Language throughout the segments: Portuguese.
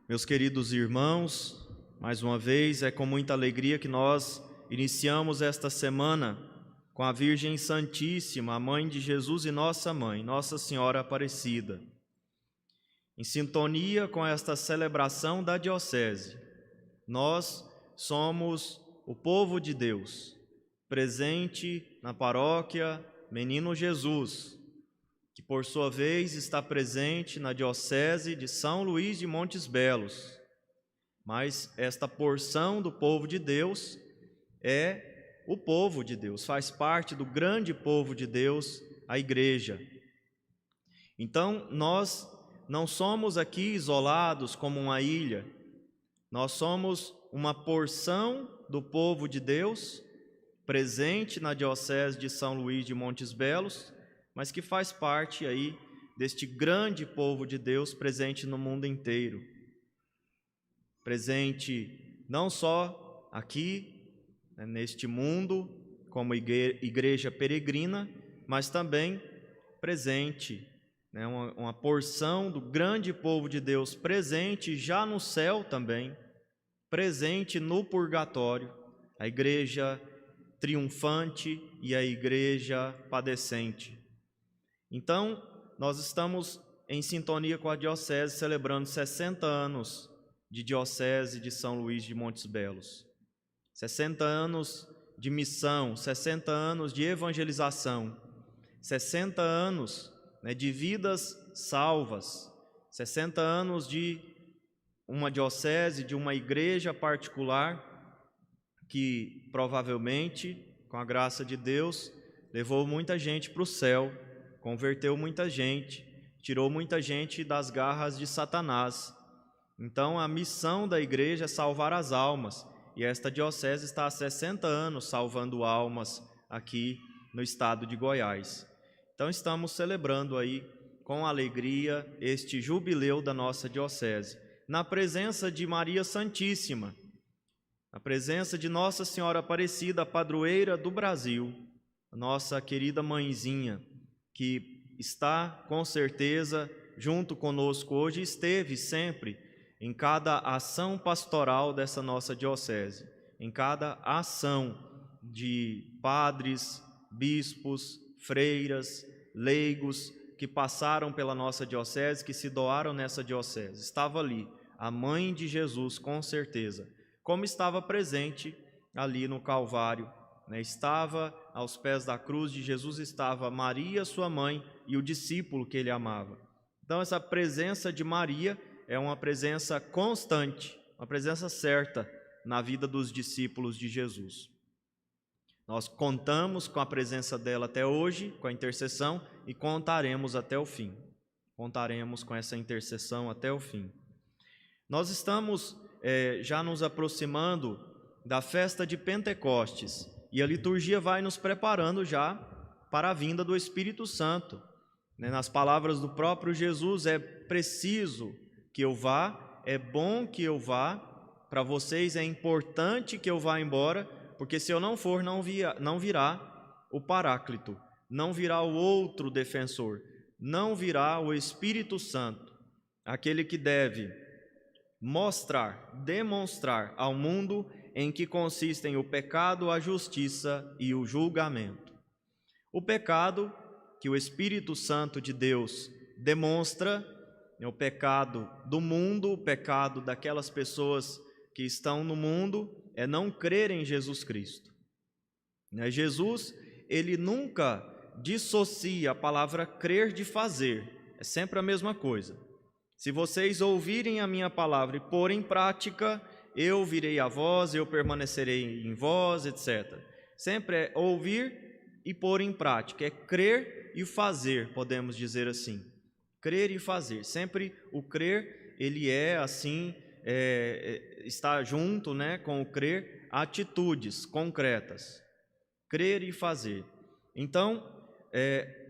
Meus queridos irmãos, mais uma vez é com muita alegria que nós iniciamos esta semana com a Virgem Santíssima, a Mãe de Jesus e nossa Mãe, Nossa Senhora Aparecida. Em sintonia com esta celebração da Diocese, nós somos o povo de Deus, presente na paróquia Menino Jesus, que por sua vez está presente na Diocese de São Luís de Montes Belos. Mas esta porção do povo de Deus é o povo de Deus, faz parte do grande povo de Deus, a Igreja. Então, nós não somos aqui isolados como uma ilha, nós somos uma porção do povo de Deus, presente na Diocese de São Luís de Montes Belos, mas que faz parte aí deste grande povo de Deus presente no mundo inteiro. Presente não só aqui, neste mundo, como igreja peregrina, mas também presente, uma porção do grande povo de Deus presente já no céu também, presente no purgatório, a igreja triunfante e a igreja padecente. Então, nós estamos em sintonia com a Diocese, celebrando 60 anos de Diocese de São Luís de Montes Belos. 60 anos de missão, 60 anos de evangelização, 60 anos de vidas salvas, 60 anos de uma diocese, de uma igreja particular que provavelmente, com a graça de Deus, levou muita gente para o céu, converteu muita gente, tirou muita gente das garras de Satanás. Então, a missão da igreja é salvar as almas, e esta diocese está há 60 anos salvando almas aqui no estado de Goiás. Então, estamos celebrando aí com alegria este jubileu da nossa diocese, na presença de Maria Santíssima, na presença de Nossa Senhora Aparecida, padroeira do Brasil, nossa querida mãezinha, que está com certeza junto conosco hoje, esteve sempre em cada ação pastoral dessa nossa diocese, em cada ação de padres, bispos, freiras, leigos que passaram pela nossa diocese, que se doaram nessa diocese. Estava ali a Mãe de Jesus, com certeza, como estava presente ali no Calvário, estava aos pés da cruz de Jesus, estava Maria, sua mãe, e o discípulo que ele amava. Então, essa presença de Maria é uma presença constante, uma presença certa na vida dos discípulos de Jesus. Nós contamos com a presença dela até hoje, com a intercessão, e contaremos até o fim. Contaremos com essa intercessão até o fim. Nós estamos já nos aproximando da festa de Pentecostes, e a liturgia vai nos preparando já para a vinda do Espírito Santo. Nas palavras do próprio Jesus, é preciso que eu vá, é bom que eu vá, para vocês é importante que eu vá embora, porque se eu não for, não virá o Paráclito, não virá o outro defensor, não virá o Espírito Santo, aquele que deve mostrar, demonstrar ao mundo em que consistem o pecado, a justiça e o julgamento. O pecado que o Espírito Santo de Deus demonstra é o pecado do mundo, o pecado daquelas pessoas que estão no mundo, é não crer em Jesus Cristo. Jesus, ele nunca dissocia a palavra crer de fazer, é sempre a mesma coisa. Se vocês ouvirem a minha palavra e pôr em prática, eu virei a vós, eu permanecerei em vós, etc. Sempre é ouvir e pôr em prática, é crer e fazer, podemos dizer assim. Crer e fazer. Sempre o crer, ele é assim, está junto com o crer, atitudes concretas. Crer e fazer. Então,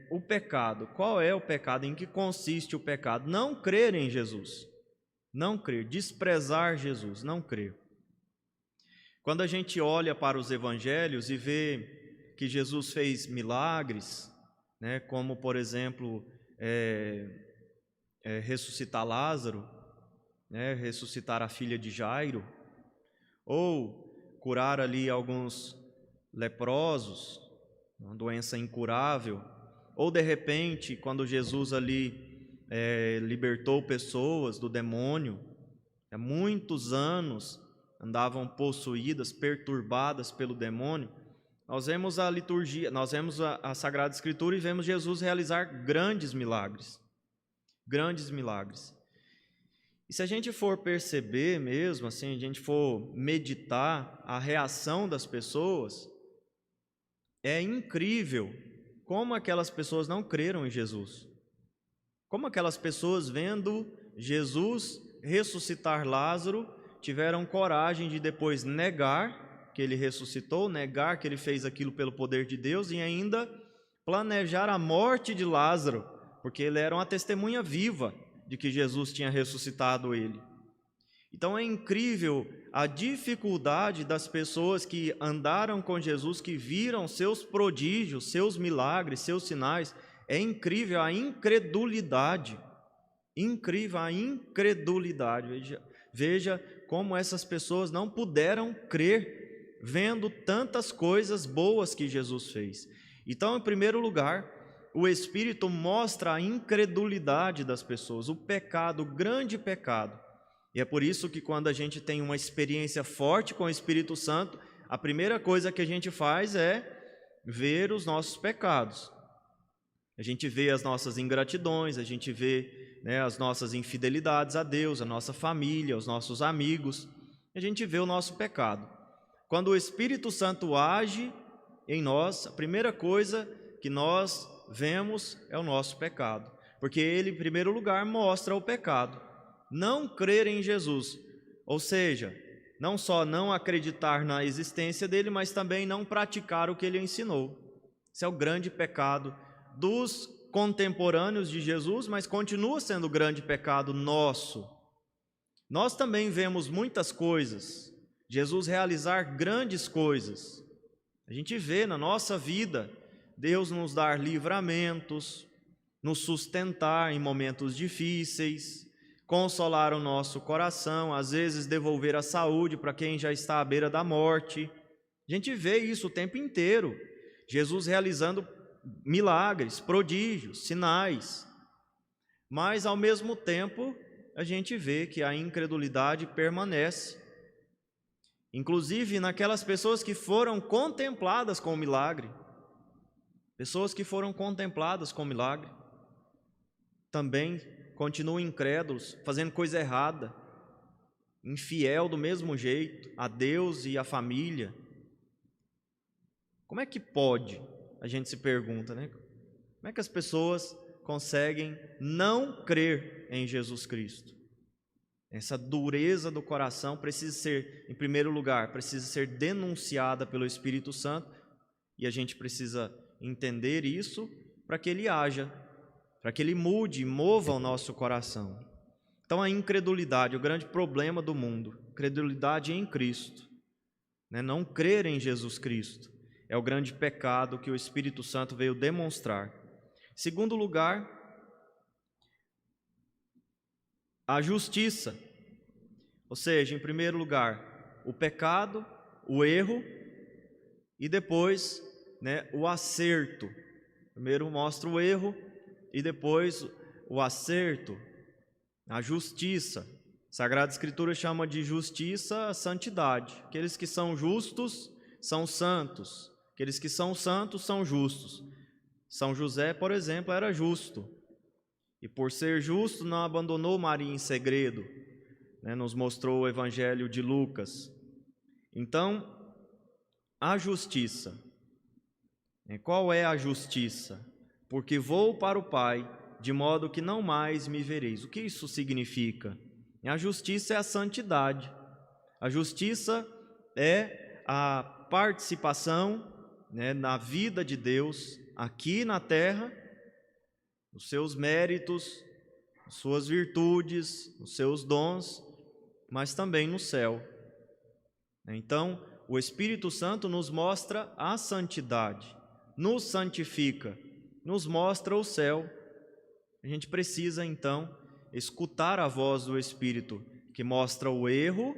o pecado, qual é o pecado? Em que consiste o pecado? Não crer em Jesus. Não crer, desprezar Jesus, não crer. Quando a gente olha para os evangelhos e vê que Jesus fez milagres, como por exemplo ressuscitar Lázaro, né, ressuscitar a filha de Jairo, ou curar ali alguns leprosos, uma doença incurável, ou de repente, quando Jesus ali libertou pessoas do demônio, há muitos anos andavam possuídas, perturbadas pelo demônio, nós vemos a liturgia, nós vemos a Sagrada Escritura e vemos Jesus realizar grandes milagres. Grandes milagres. E se a gente for perceber mesmo, assim, a gente for meditar a reação das pessoas, é incrível como aquelas pessoas não creram em Jesus. Como aquelas pessoas, vendo Jesus ressuscitar Lázaro, tiveram coragem de depois negar que ele ressuscitou, negar que ele fez aquilo pelo poder de Deus e ainda planejar a morte de Lázaro, porque ele era uma testemunha viva de que Jesus tinha ressuscitado ele. Então é incrível a dificuldade das pessoas que andaram com Jesus, que viram seus prodígios, seus milagres, seus sinais. É incrível a incredulidade. Incrível a incredulidade. Veja como essas pessoas não puderam crer vendo tantas coisas boas que Jesus fez. Então, em primeiro lugar, o Espírito mostra a incredulidade das pessoas, o pecado, o grande pecado. E é por isso que quando a gente tem uma experiência forte com o Espírito Santo, a primeira coisa que a gente faz é ver os nossos pecados. A gente vê as nossas ingratidões, a gente vê, né, as nossas infidelidades a Deus, a nossa família, os nossos amigos. A gente vê o nosso pecado. Quando o Espírito Santo age em nós, a primeira coisa que nós vemos é o nosso pecado, porque ele, em primeiro lugar, mostra o pecado. Não crer em Jesus, ou seja, não só não acreditar na existência dele, mas também não praticar o que ele ensinou. Esse é o grande pecado dos contemporâneos de Jesus, mas continua sendo o grande pecado nosso. Nós também vemos muitas coisas, Jesus realizar grandes coisas. A gente vê na nossa vida Deus nos dar livramentos, nos sustentar em momentos difíceis, consolar o nosso coração, às vezes devolver a saúde para quem já está à beira da morte. A gente vê isso o tempo inteiro, Jesus realizando milagres, prodígios, sinais. Mas, ao mesmo tempo, a gente vê que a incredulidade permanece. Inclusive naquelas pessoas que foram contempladas com o milagre. Pessoas que foram contempladas com o milagre também continuam incrédulos, fazendo coisa errada, infiel do mesmo jeito a Deus e a família. Como é que pode? A gente se pergunta, né? Como é que as pessoas conseguem não crer em Jesus Cristo? Essa dureza do coração precisa ser, em primeiro lugar, precisa ser denunciada pelo Espírito Santo, e a gente precisa entender isso para que ele haja, para que ele mude, mova o nosso coração. Então a incredulidade, o grande problema do mundo, incredulidade em Cristo, né? Não crer em Jesus Cristo, é o grande pecado que o Espírito Santo veio demonstrar. Segundo lugar, a justiça, ou seja, em primeiro lugar, o pecado, o erro e depois, né, o acerto. Primeiro mostra o erro e depois o acerto, a justiça. A Sagrada Escritura chama de justiça a santidade. Aqueles que são justos são santos, aqueles que são santos são justos. São José, por exemplo, era justo. E por ser justo não abandonou Maria em segredo, né? Nos mostrou o Evangelho de Lucas. Então, a justiça. Qual é a justiça? Porque vou para o Pai, de modo que não mais me vereis. O que isso significa? A justiça é a santidade. A justiça é a participação, né, na vida de Deus aqui na terra, os seus méritos, as suas virtudes, os seus dons, mas também no céu. Então, o Espírito Santo nos mostra a santidade, nos santifica, nos mostra o céu. A gente precisa, então, escutar a voz do Espírito, que mostra o erro,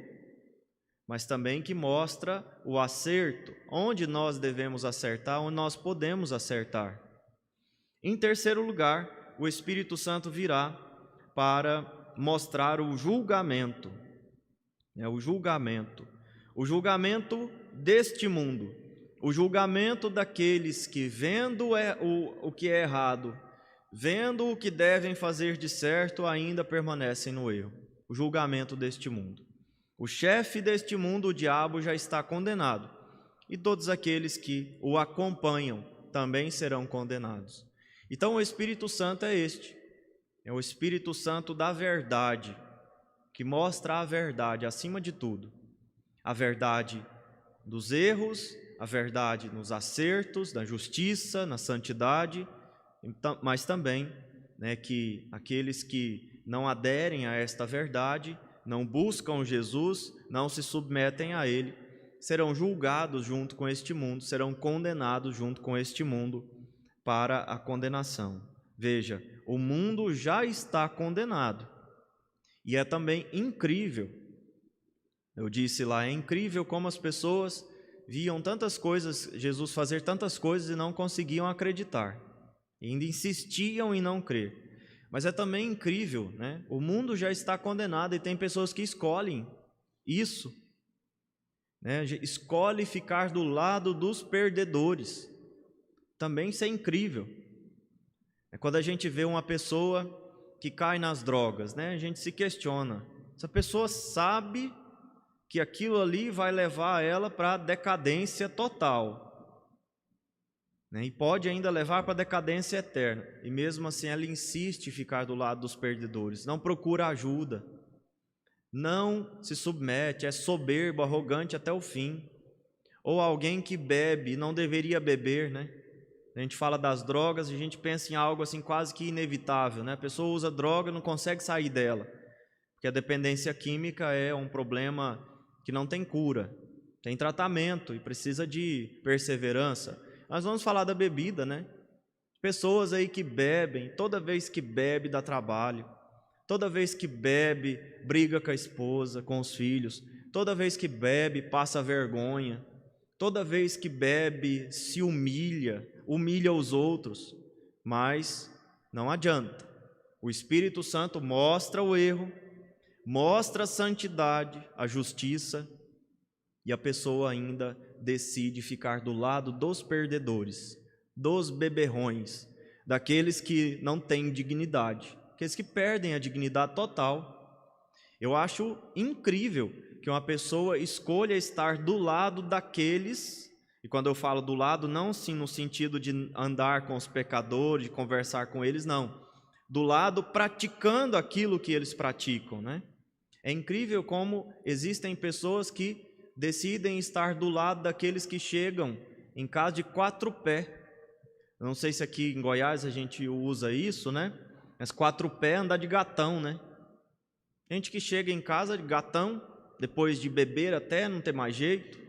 mas também que mostra o acerto, onde nós devemos acertar, onde nós podemos acertar. Em terceiro lugar, o Espírito Santo virá para mostrar o julgamento. O julgamento deste mundo, o julgamento daqueles que, vendo o que é errado, vendo o que devem fazer de certo, ainda permanecem no erro. O julgamento deste mundo. O chefe deste mundo, o diabo, já está condenado, e todos aqueles que o acompanham também serão condenados. Então o Espírito Santo é este, é o Espírito Santo da verdade, que mostra a verdade acima de tudo. A verdade dos erros, a verdade nos acertos, na justiça, na santidade, mas também, que aqueles que não aderem a esta verdade, não buscam Jesus, não se submetem a Ele, serão julgados junto com este mundo, serão condenados junto com este mundo para a condenação. Veja, o mundo já está condenado. E é também incrível, eu disse lá, é incrível como as pessoas viam tantas coisas, Jesus fazer tantas coisas e não conseguiam acreditar, e ainda insistiam em não crer. Mas é também incrível, o mundo já está condenado e tem pessoas que escolhem isso, escolhe ficar do lado dos perdedores. Também isso é incrível. É quando a gente vê uma pessoa que cai nas drogas, a gente se questiona. Essa pessoa sabe que aquilo ali vai levar ela para a decadência total, e pode ainda levar para a decadência eterna. E mesmo assim ela insiste em ficar do lado dos perdedores, não procura ajuda, não se submete, é soberbo, arrogante até o fim. Ou alguém que bebe, não deveria beber, A gente fala das drogas e a gente pensa em algo assim quase que inevitável, A pessoa usa droga e não consegue sair dela, porque a dependência química é um problema que não tem cura, tem tratamento e precisa de perseverança. Nós vamos falar da bebida, Pessoas aí que bebem, toda vez que bebe dá trabalho, toda vez que bebe briga com a esposa, com os filhos, toda vez que bebe passa vergonha, toda vez que bebe se humilha os outros, mas não adianta. O Espírito Santo mostra o erro, mostra a santidade, a justiça, e a pessoa ainda decide ficar do lado dos perdedores, dos beberrões, daqueles que não têm dignidade, aqueles que perdem a dignidade total. Eu acho incrível que uma pessoa escolha estar do lado daqueles, e quando eu falo do lado, não sim no sentido de andar com os pecadores, de conversar com eles, não. Do lado praticando aquilo que eles praticam, É incrível como existem pessoas que decidem estar do lado daqueles que chegam em casa de 4 pés. Eu não sei se aqui em Goiás a gente usa isso, Mas 4 pés andar de gatão, Gente que chega em casa de gatão, depois de beber até não ter mais jeito,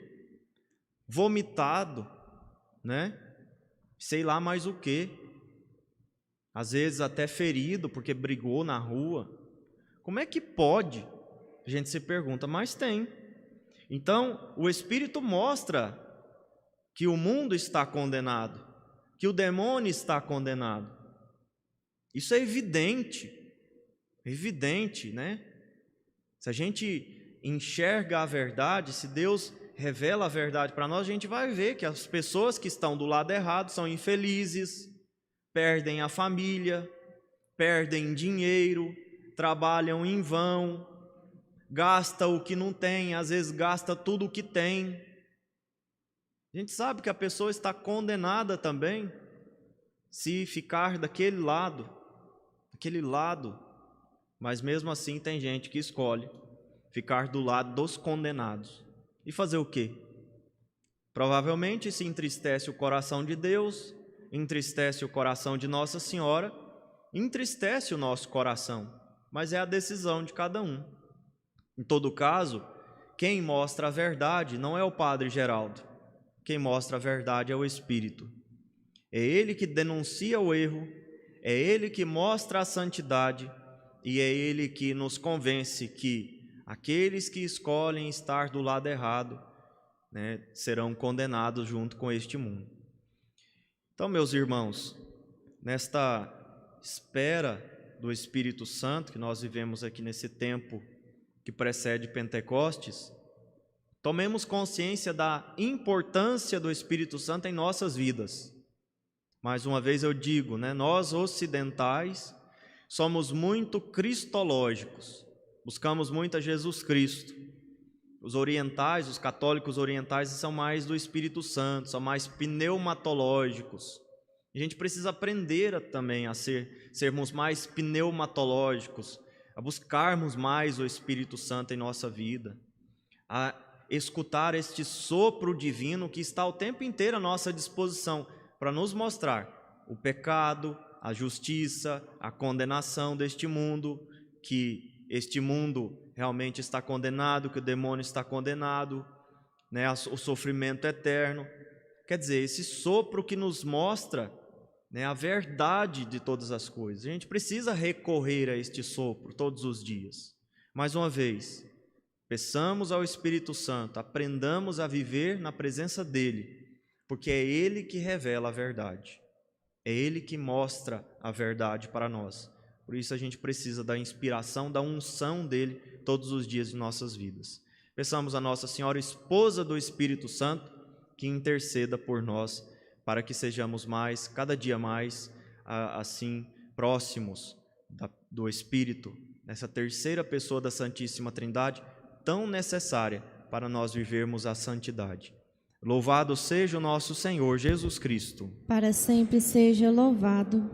vomitado, Sei lá mais o que. Às vezes até ferido porque brigou na rua. Como é que pode? A gente se pergunta, mas tem. Então, o Espírito mostra que o mundo está condenado, que o demônio está condenado. Isso é evidente, Se a gente enxerga a verdade, se Deus revela a verdade para nós, a gente vai ver que as pessoas que estão do lado errado são infelizes, perdem a família, perdem dinheiro, trabalham em vão, gasta o que não tem, às vezes gasta tudo o que tem. A gente sabe que a pessoa está condenada também se ficar daquele lado, mas mesmo assim tem gente que escolhe ficar do lado dos condenados. E fazer o quê? Provavelmente se entristece o coração de Deus, entristece o coração de Nossa Senhora, entristece o nosso coração, mas é a decisão de cada um. Em todo caso, quem mostra a verdade não é o Padre Geraldo. Quem mostra a verdade é o Espírito. É Ele que denuncia o erro, é Ele que mostra a santidade e é Ele que nos convence que aqueles que escolhem estar do lado errado, né, serão condenados junto com este mundo. Então, meus irmãos, nesta espera do Espírito Santo que nós vivemos aqui nesse tempo que precede Pentecostes, tomemos consciência da importância do Espírito Santo em nossas vidas. Mais uma vez eu digo, né, nós ocidentais somos muito cristológicos, buscamos muito a Jesus Cristo. Os orientais, os católicos orientais são mais do Espírito Santo, são mais pneumatológicos. A gente precisa aprender também a sermos mais pneumatológicos, a buscarmos mais o Espírito Santo em nossa vida, a escutar este sopro divino que está o tempo inteiro à nossa disposição para nos mostrar o pecado, a justiça, a condenação deste mundo, que este mundo realmente está condenado, que o demônio está condenado, né, o sofrimento eterno. Quer dizer, esse sopro que nos mostra, né, a verdade de todas as coisas. A gente precisa recorrer a este sopro todos os dias. Mais uma vez, peçamos ao Espírito Santo, aprendamos a viver na presença dEle, porque é Ele que revela a verdade, é Ele que mostra a verdade para nós. Por isso a gente precisa da inspiração, da unção dEle todos os dias de nossas vidas. Peçamos a Nossa Senhora, esposa do Espírito Santo, que interceda por nós, para que sejamos mais, cada dia mais, assim, próximos do Espírito, essa terceira pessoa da Santíssima Trindade, tão necessária para nós vivermos a santidade. Louvado seja o nosso Senhor Jesus Cristo. Para sempre seja louvado.